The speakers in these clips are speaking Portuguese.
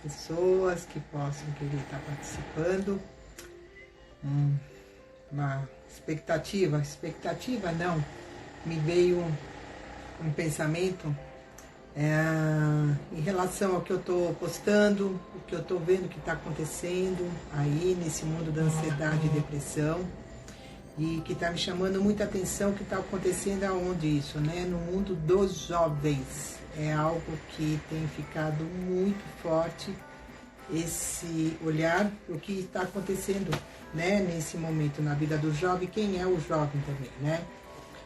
pessoas que possam querer estar participando. Uma expectativa não, me veio um pensamento em relação ao que eu estou postando, o que eu estou vendo que está acontecendo aí nesse mundo da ansiedade e depressão, e que está me chamando muita atenção o que está acontecendo aonde isso, né? No mundo dos jovens. É algo que tem ficado muito forte, esse olhar, o que está acontecendo, né, nesse momento na vida do jovem, quem é o jovem também, né?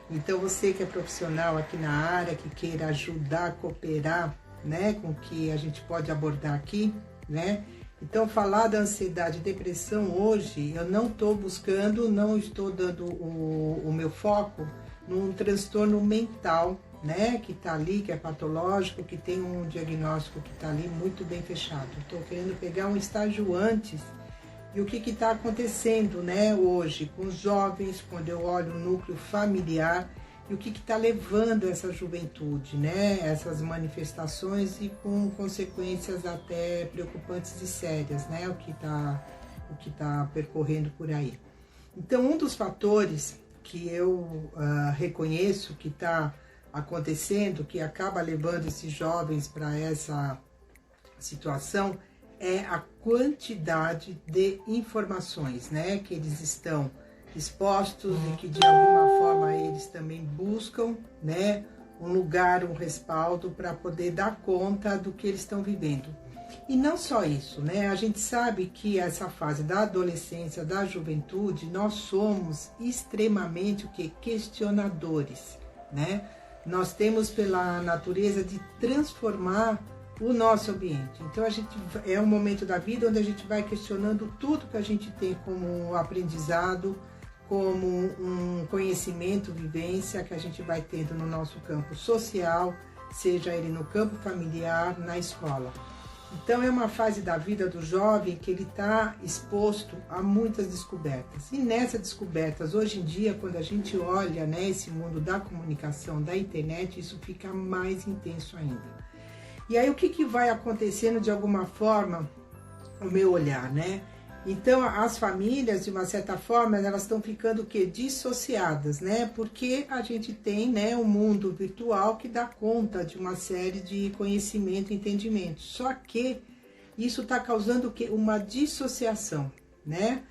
Então você que é profissional aqui na área, que queira ajudar, cooperar, né, com o que a gente pode abordar aqui, né? Então falar da ansiedade e depressão hoje, eu não estou buscando, não estou dando o meu foco num transtorno mental, né, que está ali, que é patológico, que tem um diagnóstico que está ali muito bem fechado. Estou querendo pegar um estágio antes e o que está acontecendo, né, hoje com os jovens, quando eu olho o núcleo familiar e o que está levando essa juventude, né, essas manifestações e com consequências até preocupantes e sérias, né, o que está percorrendo por aí. Então, um dos fatores que eu reconheço que está acontecendo, que acaba levando esses jovens para essa situação, é a quantidade de informações, né, que eles estão expostos e que de alguma forma eles também buscam, né, um lugar, um respaldo para poder dar conta do que eles estão vivendo. E não só isso, né, a gente sabe que essa fase da adolescência, da juventude, nós somos extremamente questionadores, né? Nós temos pela natureza de transformar o nosso ambiente. Então é um momento da vida onde a gente vai questionando tudo que a gente tem como aprendizado, como um conhecimento, vivência que a gente vai tendo no nosso campo social, seja ele no campo familiar, na escola. Então é uma fase da vida do jovem que ele está exposto a muitas descobertas. E nessas descobertas, hoje em dia, quando a gente olha, né, esse mundo da comunicação, da internet, isso fica mais intenso ainda. E aí o que vai acontecendo de alguma forma, o meu olhar, né? Então as famílias, de uma certa forma, elas estão ficando o quê? Dissociadas, né? Porque a gente tem, né, um mundo virtual que dá conta de uma série de conhecimento e entendimento. Só que isso está causando o quê? Uma dissociação, né?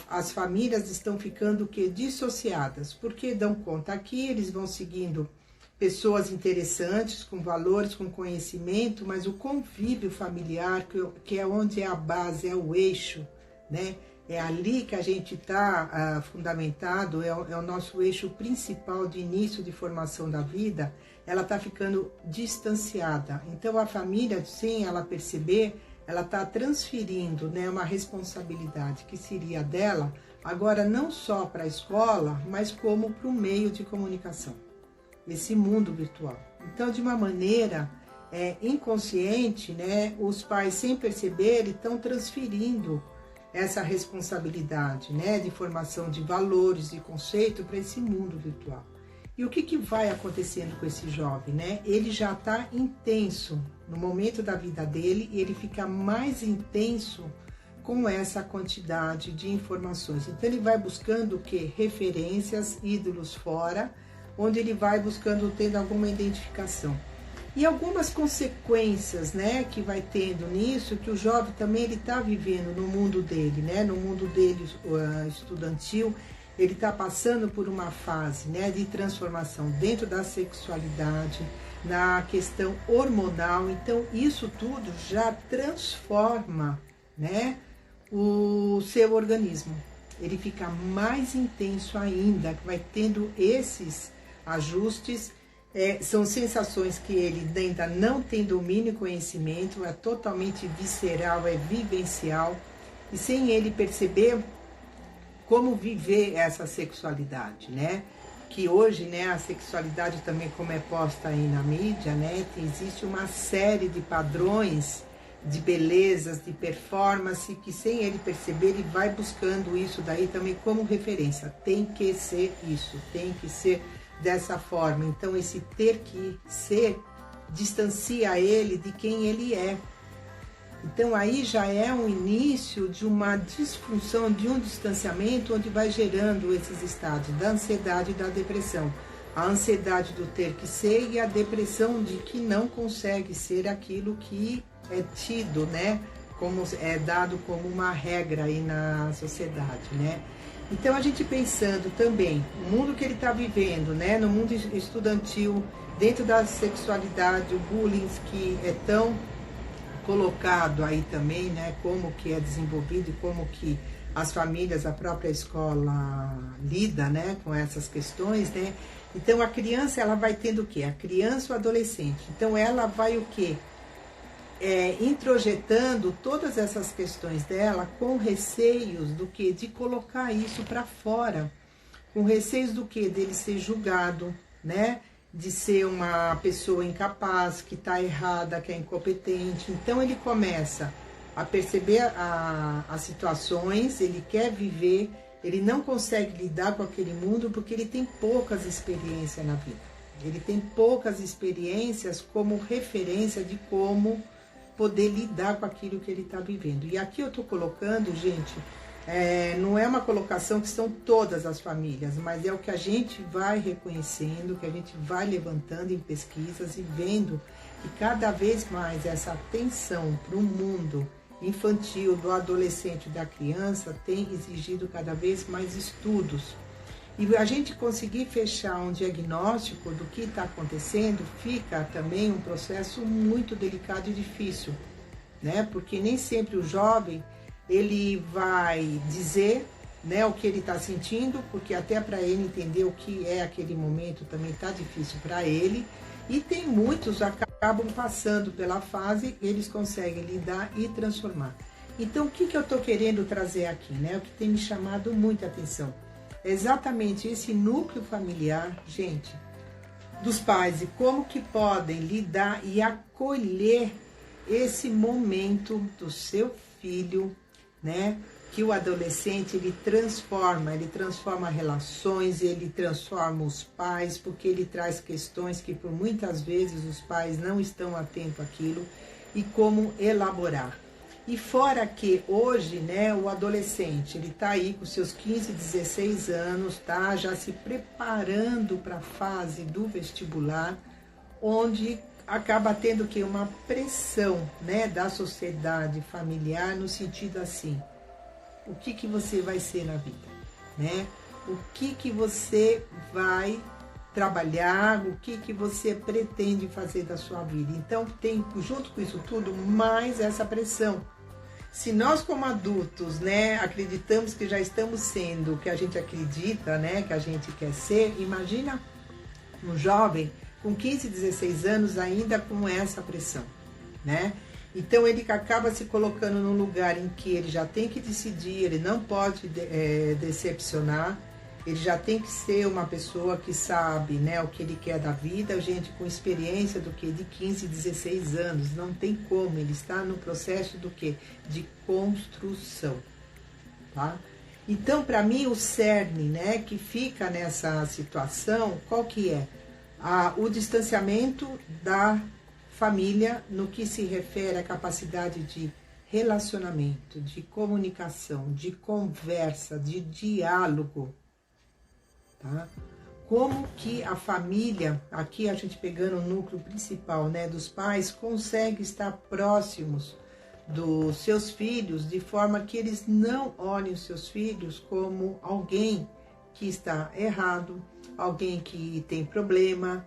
As famílias estão ficando o quê? Dissociadas, porque dão conta aqui, eles vão seguindo pessoas interessantes, com valores, com conhecimento, mas o convívio familiar, que é onde é a base, é o eixo, né? É ali que a gente está fundamentado, é o nosso eixo principal de início de formação da vida, ela está ficando distanciada. Então a família, sem ela perceber, ela está transferindo, né, uma responsabilidade que seria dela, agora não só para a escola, mas como para o meio de comunicação, esse mundo virtual. Então, de uma maneira inconsciente, né, os pais, sem perceber, estão transferindo essa responsabilidade, né, de formação de valores e conceito para esse mundo virtual. E o que vai acontecendo com esse jovem, né? Ele já está intenso no momento da vida dele e ele fica mais intenso com essa quantidade de informações. Então ele vai buscando o quê? Referências, ídolos fora, onde ele vai buscando, tendo alguma identificação. E algumas consequências, né, que vai tendo nisso, que o jovem também ele está vivendo no mundo dele, né, no mundo dele estudantil, ele está passando por uma fase, né, de transformação dentro da sexualidade, na questão hormonal. Então isso tudo já transforma, né, o seu organismo. Ele fica mais intenso ainda, vai tendo esses ajustes. São sensações que ele ainda não tem domínio e conhecimento, é totalmente visceral, é vivencial, e sem ele perceber como viver essa sexualidade, né? Que hoje, né, a sexualidade também, como é posta aí na mídia, né, existe uma série de padrões de belezas, de performance, que sem ele perceber, ele vai buscando isso daí também como referência. Tem que ser isso, tem que ser dessa forma. Então esse ter que ser distancia ele de quem ele é. Então aí já é um início de uma disfunção, de um distanciamento, onde vai gerando esses estados da ansiedade e da depressão. A ansiedade do ter que ser e a depressão de que não consegue ser aquilo que é tido, né? Como é dado como uma regra aí na sociedade, né? Então a gente pensando também, o mundo que ele está vivendo, né? No mundo estudantil, dentro da sexualidade, o bullying que é tão colocado aí também, né? Como que é desenvolvido e como que as famílias, a própria escola lida, né? Com essas questões, né? Então a criança, ela vai tendo o quê? A criança ou adolescente. Então ela vai o quê? Introjetando todas essas questões dela com receios do que? De colocar isso para fora. Com receios do que? Dele ser julgado, né? De ser uma pessoa incapaz, que está errada, que é incompetente. Então ele começa a perceber as situações, ele quer viver, ele não consegue lidar com aquele mundo porque ele tem poucas experiências na vida. Ele tem poucas experiências como referência de como poder lidar com aquilo que ele está vivendo. E aqui eu estou colocando, gente, não é uma colocação que são todas as famílias, mas é o que a gente vai reconhecendo, que a gente vai levantando em pesquisas e vendo que cada vez mais essa atenção para o mundo infantil, do adolescente, da criança, tem exigido cada vez mais estudos. E a gente conseguir fechar um diagnóstico do que está acontecendo fica também um processo muito delicado e difícil, né? Porque nem sempre o jovem ele vai dizer, né, o que ele está sentindo, porque até para ele entender o que é aquele momento também está difícil para ele. E tem muitos que acabam passando pela fase, eles conseguem lidar e transformar. Então o que eu estou querendo trazer aqui, né? O que tem me chamado muita atenção. Exatamente esse núcleo familiar, gente, dos pais, e como que podem lidar e acolher esse momento do seu filho, né? Que o adolescente ele transforma relações, ele transforma os pais, porque ele traz questões que por muitas vezes os pais não estão atentos àquilo e como elaborar. E fora que hoje, né, o adolescente, ele tá aí com seus 15, 16 anos, tá já se preparando para a fase do vestibular, onde acaba tendo que uma pressão, né, da sociedade familiar no sentido assim: o que você vai ser na vida, né? O que você vai trabalhar, o que você pretende fazer da sua vida. Então tem junto com isso tudo mais essa pressão. Se nós como adultos, né, acreditamos que já estamos sendo o que a gente acredita, né, que a gente quer ser, imagina um jovem com 15, 16 anos ainda com essa pressão, né? Então ele acaba se colocando num lugar em que ele já tem que decidir, ele não pode decepcionar, ele já tem que ser uma pessoa que sabe, né, o que ele quer da vida, gente com experiência do que de 15, 16 anos, não tem como, ele está no processo do que? De construção, tá? Então, para mim, o cerne, né, que fica nessa situação, qual que é? O distanciamento da família no que se refere à capacidade de relacionamento, de comunicação, de conversa, de diálogo, tá? Como que a família, aqui a gente pegando o núcleo principal, né, dos pais, consegue estar próximos dos seus filhos, de forma que eles não olhem os seus filhos como alguém que está errado, alguém que tem problema,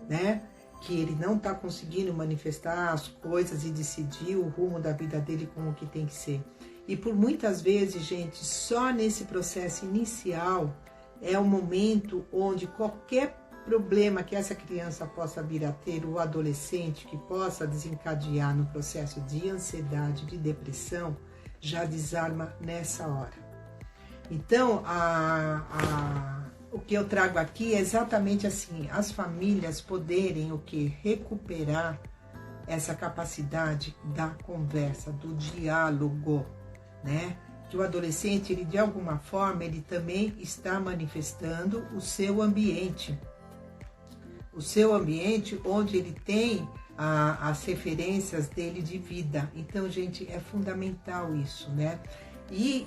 né? Que ele não está conseguindo manifestar as coisas e decidir o rumo da vida dele como que tem que ser. E por muitas vezes, gente, só nesse processo inicial é o momento onde qualquer problema que essa criança possa vir a ter, o adolescente, que possa desencadear no processo de ansiedade, de depressão, já desarma nessa hora. Então, o que eu trago aqui é exatamente assim, as famílias poderem o que? Recuperar essa capacidade da conversa, do diálogo, né? Que o adolescente, ele de alguma forma, ele também está manifestando o seu ambiente onde ele tem as referências dele de vida. Então, gente, é fundamental isso, né? E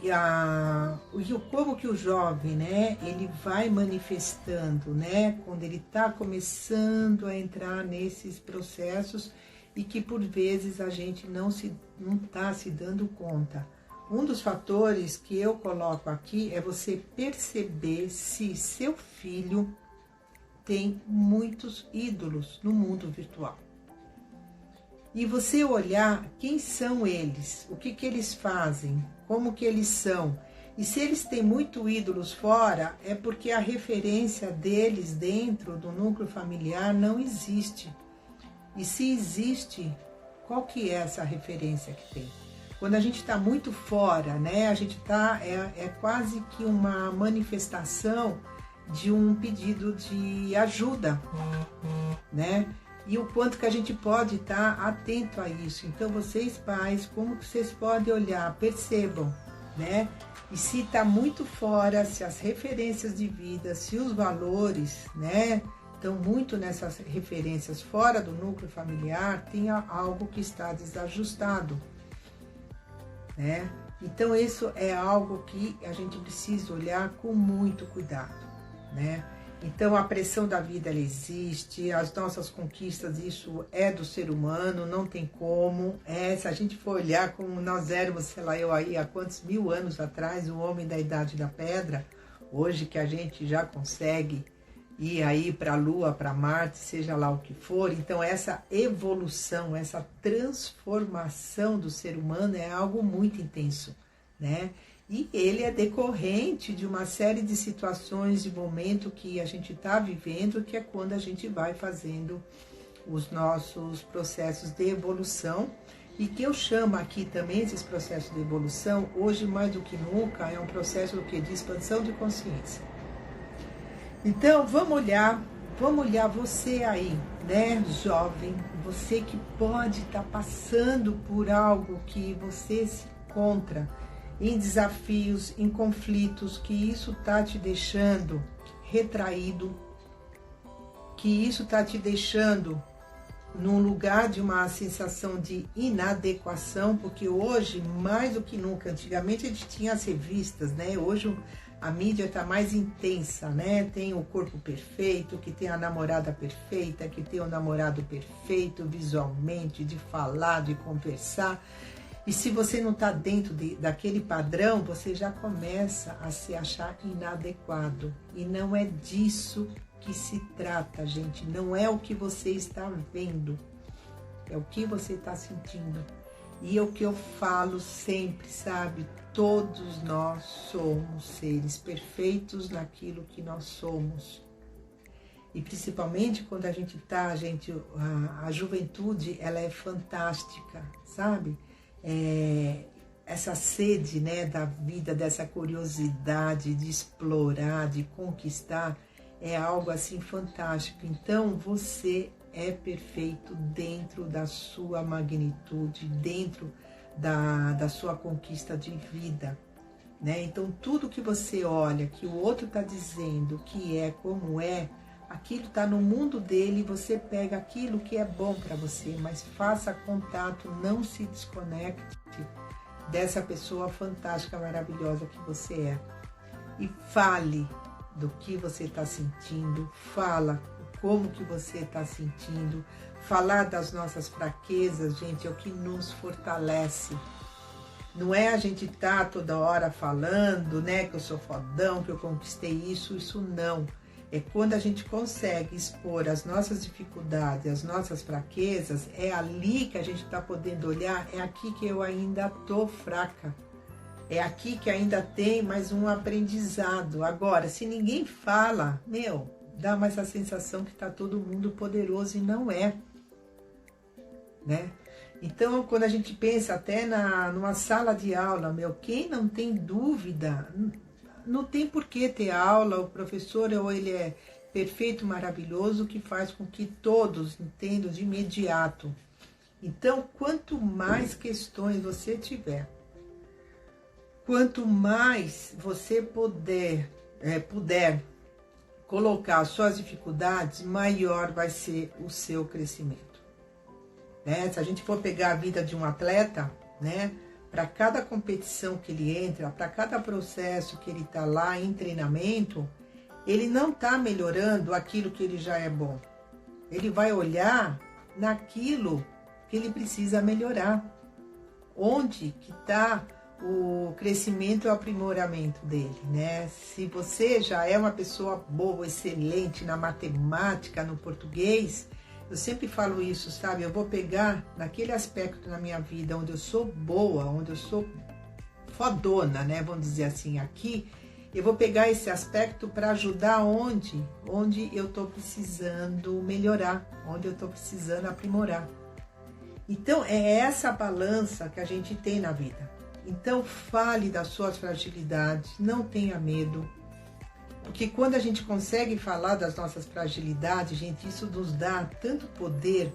como que o jovem, né, ele vai manifestando, né, quando ele está começando a entrar nesses processos e que por vezes a gente não está se dando conta. Um dos fatores que eu coloco aqui é você perceber se seu filho tem muitos ídolos no mundo virtual. E você olhar quem são eles, o que eles fazem, como que eles são. E se eles têm muito ídolos fora, é porque a referência deles dentro do núcleo familiar não existe. E se existe, qual que é essa referência que tem? Quando a gente está muito fora, né, a gente está, é quase que uma manifestação de um pedido de ajuda, né? E o quanto que a gente pode estar atento a isso. Então, vocês pais, como que vocês podem olhar, percebam, né? E se está muito fora, se as referências de vida, se os valores, né, estão muito nessas referências fora do núcleo familiar, tem algo que está desajustado, né? Então, isso é algo que a gente precisa olhar com muito cuidado, né? Então, a pressão da vida, ela existe, as nossas conquistas, isso é do ser humano, não tem como. Se a gente for olhar como nós éramos, sei lá, eu aí há quantos mil anos atrás, o homem da Idade da Pedra, hoje que a gente já consegue ir aí para a Lua, para Marte, seja lá o que for. Então, essa evolução, essa transformação do ser humano é algo muito intenso, né? E ele é decorrente de uma série de situações, de momento que a gente está vivendo, que é quando a gente vai fazendo os nossos processos de evolução. E que eu chamo aqui também esses processos de evolução, hoje mais do que nunca, é um processo de expansão de consciência. Então, vamos olhar você aí, né, jovem, você que pode estar passando por algo que você se encontra em desafios, em conflitos, que isso está te deixando retraído, que isso está te deixando num lugar de uma sensação de inadequação, porque hoje, mais do que nunca, antigamente a gente tinha as revistas, né? Hoje a mídia está mais intensa, né? Tem o corpo perfeito, que tem a namorada perfeita, que tem o namorado perfeito visualmente, de falar, de conversar. E se você não está dentro daquele padrão, você já começa a se achar inadequado. E não é disso que se trata, gente. Não é o que você está vendo, é o que você está sentindo. E é o que eu falo sempre, sabe? Todos nós somos seres perfeitos naquilo que nós somos. E principalmente quando a gente está, a juventude, ela é fantástica, sabe? Essa sede, né, da vida, dessa curiosidade de explorar, de conquistar, é algo assim fantástico. Então você é perfeito dentro da sua magnitude, dentro da sua conquista de vida, né? Então tudo que você olha, que o outro está dizendo que é como é, aquilo está no mundo dele, você pega aquilo que é bom para você, mas faça contato, não se desconecte dessa pessoa fantástica, maravilhosa que você é. E fale do que você está sentindo, fala como que você está sentindo. Falar das nossas fraquezas, gente, é o que nos fortalece. Não é a gente estar toda hora falando, né, que eu sou fodão, que eu conquistei isso não. É quando a gente consegue expor as nossas dificuldades, as nossas fraquezas, é ali que a gente está podendo olhar, é aqui que eu ainda estou fraca. É aqui que ainda tem mais um aprendizado. Agora, se ninguém fala, dá mais a sensação que está todo mundo poderoso e não é, né? Então, quando a gente pensa até numa sala de aula, quem não tem dúvida, não tem por que ter aula, o professor ou ele é perfeito, maravilhoso, que faz com que todos entendam de imediato. Então, quanto mais questões você tiver, quanto mais você puder colocar suas dificuldades, maior vai ser o seu crescimento. né? Se a gente for pegar a vida de um atleta, né? Para cada competição que ele entra, para cada processo que ele está lá em treinamento, ele não está melhorando aquilo que ele já é bom. Ele vai olhar naquilo que ele precisa melhorar. Onde que está o crescimento e o aprimoramento dele, né? Se você já é uma pessoa boa, excelente na matemática, no português, eu sempre falo isso, sabe? Eu vou pegar naquele aspecto na minha vida onde eu sou boa, onde eu sou fodona, né? Vamos dizer assim, aqui, eu vou pegar esse aspecto para ajudar onde eu estou precisando melhorar, onde eu estou precisando aprimorar. Então, é essa balança que a gente tem na vida. Então, fale das suas fragilidades, não tenha medo. Porque quando a gente consegue falar das nossas fragilidades, gente, isso nos dá tanto poder,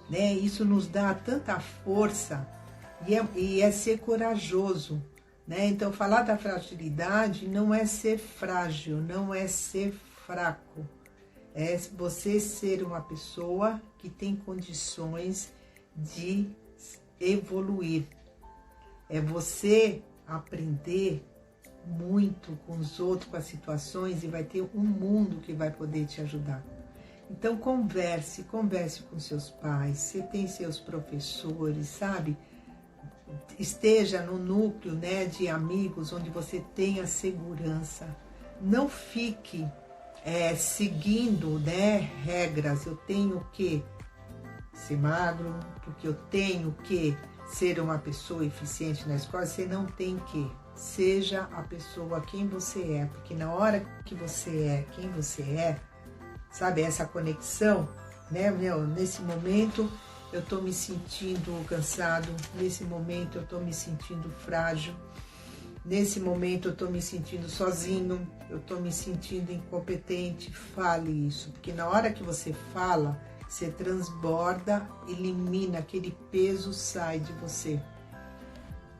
né? Isso nos dá tanta força e é ser corajoso, né? Então, falar da fragilidade não é ser frágil, não é ser fraco. É você ser uma pessoa que tem condições de evoluir. É você aprender muito com os outros, com as situações, e vai ter um mundo que vai poder te ajudar. Então converse com seus pais, você tem seus professores, sabe? Esteja no núcleo, né, de amigos onde você tenha segurança. Não fique seguindo, né, regras. Eu tenho que ser magro, porque eu tenho que ser uma pessoa eficiente na escola. Você não tem que. Seja a pessoa quem você é, porque na hora que você é quem você é, sabe, essa conexão, né, nesse momento eu tô me sentindo cansado, nesse momento eu tô me sentindo frágil, nesse momento eu tô me sentindo sozinho, eu tô me sentindo incompetente. Fale isso, porque na hora que você fala, você transborda, elimina, aquele peso, sai de você.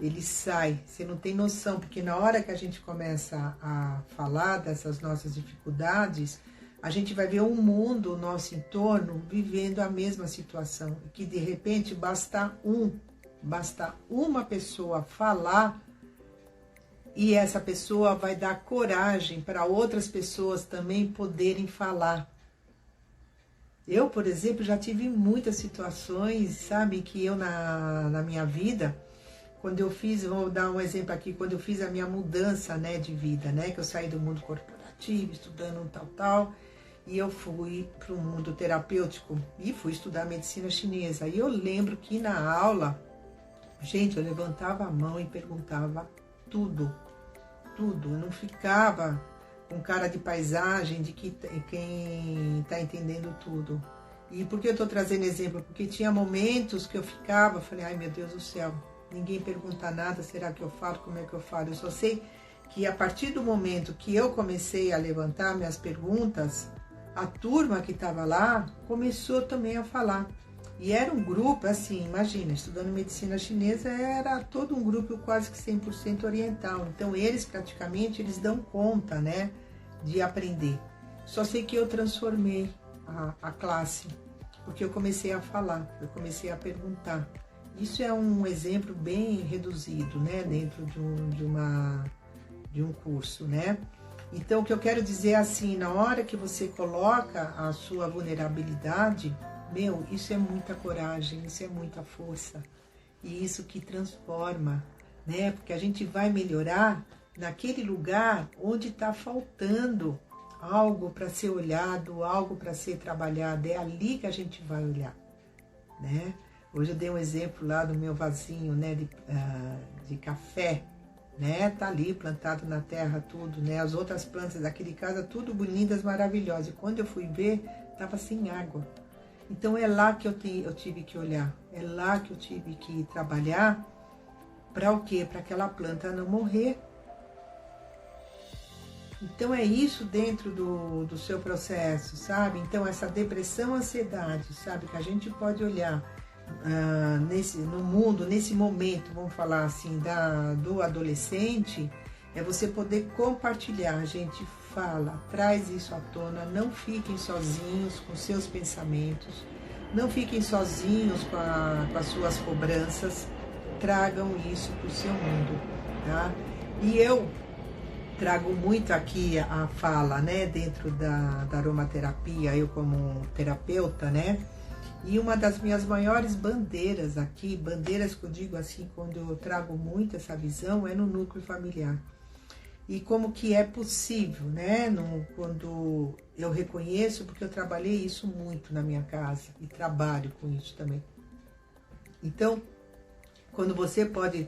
Ele sai, você não tem noção, porque na hora que a gente começa a falar dessas nossas dificuldades, a gente vai ver um mundo, o nosso entorno, vivendo a mesma situação. Que de repente basta uma pessoa falar e essa pessoa vai dar coragem para outras pessoas também poderem falar. Eu, por exemplo, já tive muitas situações, sabe, que eu na minha vida, quando eu fiz, vou dar um exemplo aqui, quando eu fiz a minha mudança, né, de vida, né, que eu saí do mundo corporativo, estudando tal, e eu fui para o mundo terapêutico e fui estudar medicina chinesa. E eu lembro que na aula, gente, eu levantava a mão e perguntava tudo, eu não ficava com cara de paisagem, de quem está entendendo tudo. E por que eu estou trazendo exemplo? Porque tinha momentos que eu ficava, falei, ai meu Deus do céu, ninguém pergunta nada, será que eu falo? Como é que eu falo? Eu só sei que a partir do momento que eu comecei a levantar minhas perguntas, a turma que estava lá começou também a falar. E era um grupo, assim, imagina, estudando medicina chinesa, era todo um grupo quase que 100% oriental. Então eles praticamente, eles dão conta, né, de aprender. Só sei que eu transformei a classe, porque eu comecei a falar, eu comecei a perguntar. Isso é um exemplo bem reduzido, né, dentro de um curso, né? Então, o que eu quero dizer é assim, na hora que você coloca a sua vulnerabilidade, isso é muita coragem, isso é muita força. E isso que transforma, né? Porque a gente vai melhorar naquele lugar onde está faltando algo para ser olhado, algo para ser trabalhado. É ali que a gente vai olhar, né? Hoje eu dei um exemplo lá do meu vasinho, né, de café, né? Tá ali plantado na terra tudo, né? As outras plantas daquele casa tudo lindas, maravilhosas. E quando eu fui ver, tava sem água. Então é lá que eu tive que olhar, é lá que eu tive que trabalhar. Para o quê? Para aquela planta não morrer. Então é isso dentro do seu processo, sabe? Então essa depressão, ansiedade, sabe? Que a gente pode olhar no mundo, nesse momento, vamos falar assim, do adolescente, é você poder compartilhar. A gente fala, traz isso à tona, não fiquem sozinhos com seus pensamentos, Não fiquem sozinhos com as suas cobranças, tragam isso para o seu mundo, tá? E eu trago muito aqui a fala, né, dentro da aromaterapia, eu como terapeuta, né, e uma das minhas maiores bandeiras aqui, bandeiras que eu digo assim, quando eu trago muito essa visão, é no núcleo familiar. E como que é possível, né, quando eu reconheço, porque eu trabalhei isso muito na minha casa e trabalho com isso também. Então, quando você pode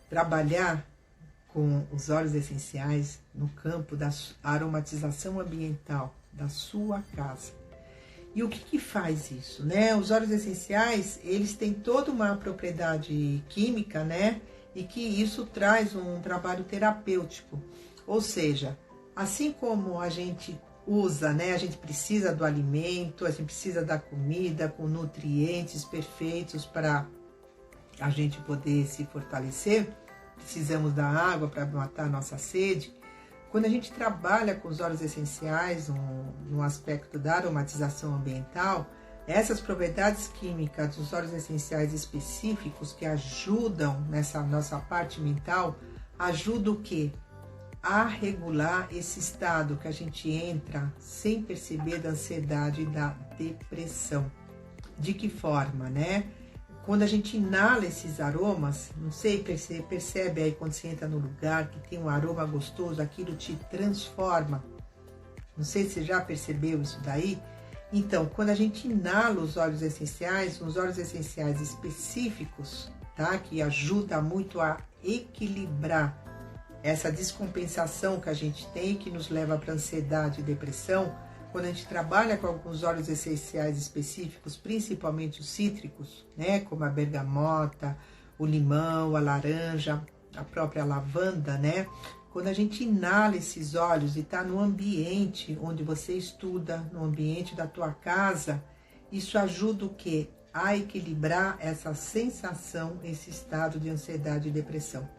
trabalhar com os óleos essenciais no campo da aromatização ambiental da sua casa. E o que faz isso, né? Os óleos essenciais, eles têm toda uma propriedade química, né? E que isso traz um trabalho terapêutico. Ou seja, assim como a gente usa, né? A gente precisa do alimento, a gente precisa da comida com nutrientes perfeitos para a gente poder se fortalecer, precisamos da água para matar a nossa sede. Quando a gente trabalha com os óleos essenciais no aspecto da aromatização ambiental, essas propriedades químicas dos óleos essenciais específicos que ajudam nessa nossa parte mental, ajudam o quê? A regular esse estado que a gente entra sem perceber da ansiedade e da depressão. De que forma, né? Quando a gente inala esses aromas, não sei, percebe aí quando você entra no lugar que tem um aroma gostoso, aquilo te transforma. Não sei se você já percebeu isso daí. Então, quando a gente inala os óleos essenciais, uns óleos essenciais específicos, tá? Que ajuda muito a equilibrar essa descompensação que a gente tem, que nos leva para ansiedade e depressão. Quando a gente trabalha com alguns óleos essenciais específicos, principalmente os cítricos, né, como a bergamota, o limão, a laranja, a própria lavanda, né? Quando a gente inala esses óleos e está no ambiente onde você estuda, no ambiente da tua casa, isso ajuda o quê? A equilibrar essa sensação, esse estado de ansiedade e depressão.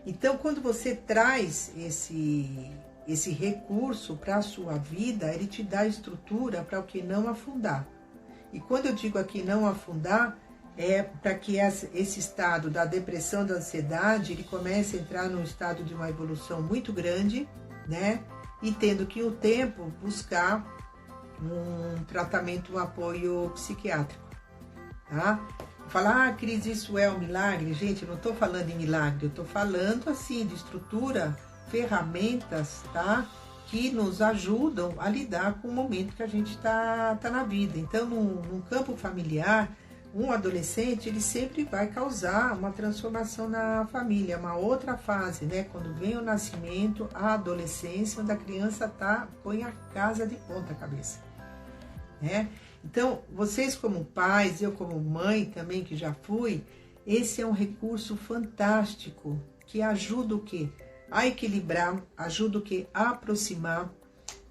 Então, quando você traz esse recurso para a sua vida, ele te dá estrutura para o que não afundar. E quando eu digo aqui não afundar, é para que esse estado da depressão, da ansiedade, ele comece a entrar num estado de uma evolução muito grande, né? E tendo que o tempo buscar um tratamento, um apoio psiquiátrico, tá? Falar, Cris, isso é um milagre? Gente, eu não estou falando em milagre, eu estou falando assim de estrutura, ferramentas, tá? Que nos ajudam a lidar com o momento que a gente tá na vida. Então, num campo familiar, um adolescente, ele sempre vai causar uma transformação na família, uma outra fase, né? Quando vem o nascimento, a adolescência, onde a criança põe a casa de ponta cabeça, né? Então, vocês como pais, eu como mãe também, que já fui, esse é um recurso fantástico, que ajuda o quê? A equilibrar, ajuda o que? A aproximar,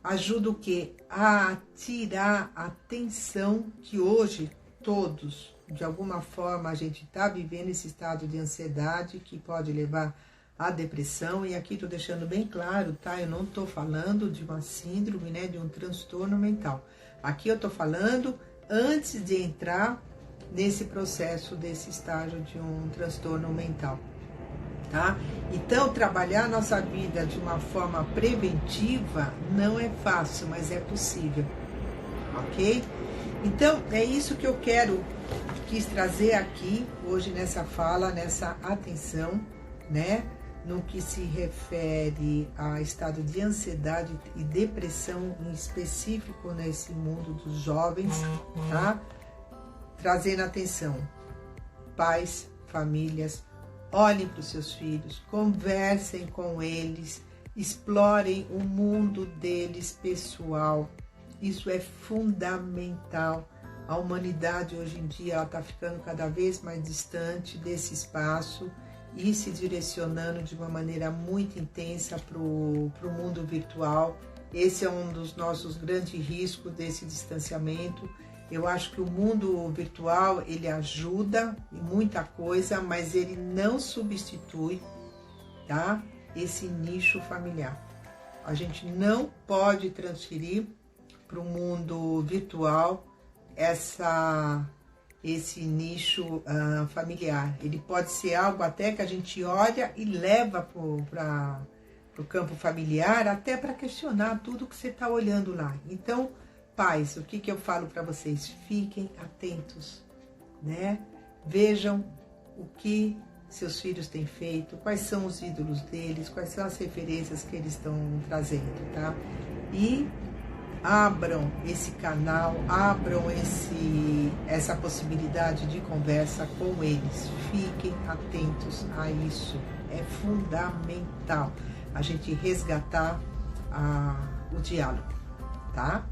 ajuda o que? A tirar a tensão que hoje todos, de alguma forma, a gente está vivendo esse estado de ansiedade que pode levar à depressão. E aqui estou deixando bem claro, tá? Eu não estou falando de uma síndrome, né? De um transtorno mental. Aqui eu estou falando antes de entrar nesse processo, desse estágio de um transtorno mental. Tá? Então, trabalhar a nossa vida de uma forma preventiva não é fácil, mas é possível, ok? Então, é isso que eu quis trazer aqui, hoje nessa fala, nessa atenção, né? No que se refere a estado de ansiedade e depressão, em específico nesse mundo dos jovens, tá? Trazendo atenção, pais, famílias, olhem para os seus filhos, conversem com eles, explorem o mundo deles pessoal. Isso é fundamental. A humanidade hoje em dia está ficando cada vez mais distante desse espaço e se direcionando de uma maneira muito intensa para o mundo virtual. Esse é um dos nossos grandes riscos desse distanciamento. Eu acho que o mundo virtual, ele ajuda em muita coisa, mas ele não substitui, tá? Esse nicho familiar. A gente não pode transferir para o mundo virtual esse nicho familiar. Ele pode ser algo até que a gente olha e leva para o campo familiar, até para questionar tudo que você está olhando lá. Então, pais, o que eu falo para vocês? Fiquem atentos, né? Vejam o que seus filhos têm feito, quais são os ídolos deles, quais são as referências que eles estão trazendo, tá? E abram esse canal, abram essa possibilidade de conversa com eles. Fiquem atentos a isso. É fundamental a gente resgatar o diálogo, tá?